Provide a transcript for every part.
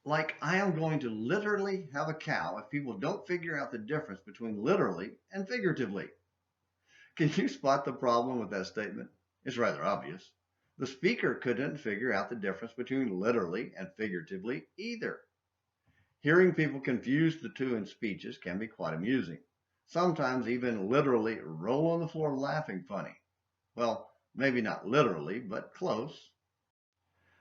Like, I am going to literally have a cow if people don't figure out the difference between literally and figuratively. Can you spot the problem with that statement? It's rather obvious. The speaker couldn't figure out the difference between literally and figuratively either. Hearing people confuse the two in speeches can be quite amusing. Sometimes even literally roll on the floor laughing funny. Well, maybe not literally, but close.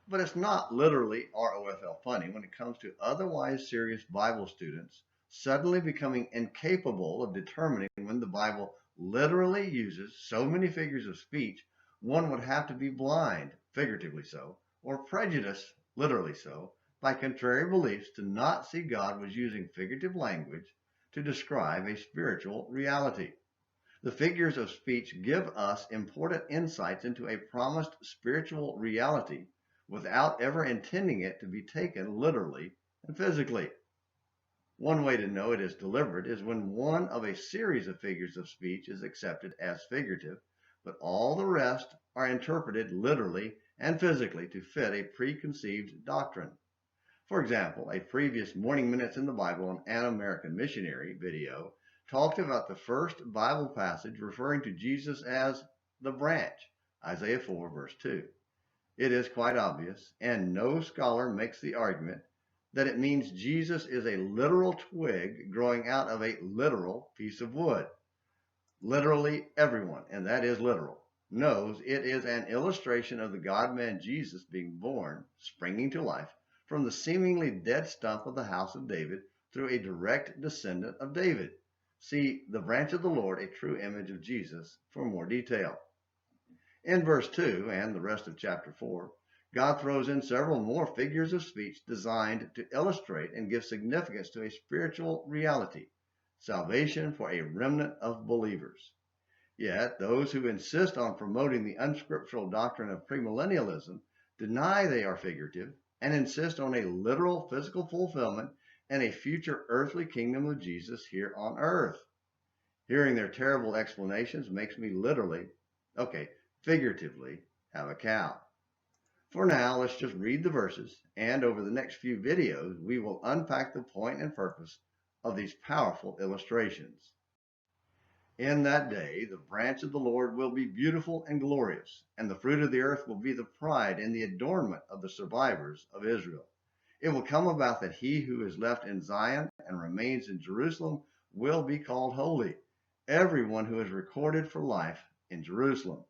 But it's not literally ROFL funny when it comes to otherwise serious Bible students suddenly becoming incapable of determining when the Bible literally uses so many figures of speech, one would have to be blind, figuratively so, or prejudiced, literally so, by contrary beliefs to not see God was using figurative language to describe a spiritual reality. The figures of speech give us important insights into a promised spiritual reality without ever intending it to be taken literally and physically. One way to know it is delivered is when one of a series of figures of speech is accepted as figurative, but all the rest are interpreted literally and physically to fit a preconceived doctrine. For example, a previous Morning Minutes in the Bible on An American Missionary video talked about the first Bible passage referring to Jesus as the branch, Isaiah 4, verse 2. It is quite obvious, and no scholar makes the argument, that it means Jesus is a literal twig growing out of a literal piece of wood. Literally everyone, and that is literal, knows it is an illustration of the God-man Jesus being born, springing to life, from the seemingly dead stump of the house of David through a direct descendant of David. See The Branch of the Lord, a True Image of Jesus, for more detail. In verse 2 and the rest of chapter 4, God throws in several more figures of speech designed to illustrate and give significance to a spiritual reality, salvation for a remnant of believers. Yet those who insist on promoting the unscriptural doctrine of premillennialism deny they are figurative and insist on a literal physical fulfillment and a future earthly kingdom of Jesus here on earth. Hearing their terrible explanations makes me figuratively have a cow. For now, let's just read the verses, and over the next few videos, we will unpack the point and purpose of these powerful illustrations. In that day, the branch of the Lord will be beautiful and glorious, and the fruit of the earth will be the pride and the adornment of the survivors of Israel. It will come about that he who is left in Zion and remains in Jerusalem will be called holy, everyone who is recorded for life in Jerusalem.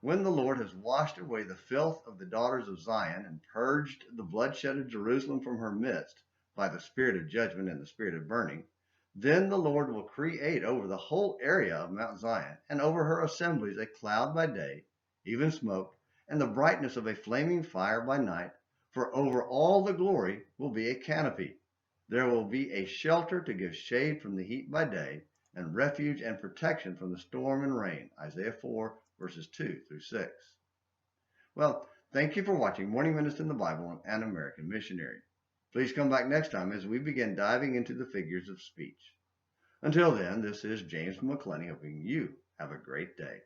When the Lord has washed away the filth of the daughters of Zion and purged the bloodshed of Jerusalem from her midst by the spirit of judgment and the spirit of burning, then the Lord will create over the whole area of Mount Zion and over her assemblies a cloud by day, even smoke, and the brightness of a flaming fire by night, for over all the glory will be a canopy. There will be a shelter to give shade from the heat by day, and refuge and protection from the storm and rain. Isaiah 4, verses 2 through 6. Well, thank you for watching Morning Minutes in the Bible on An American Missionary. Please come back next time as we begin diving into the figures of speech. Until then, this is James McClenny hoping you have a great day.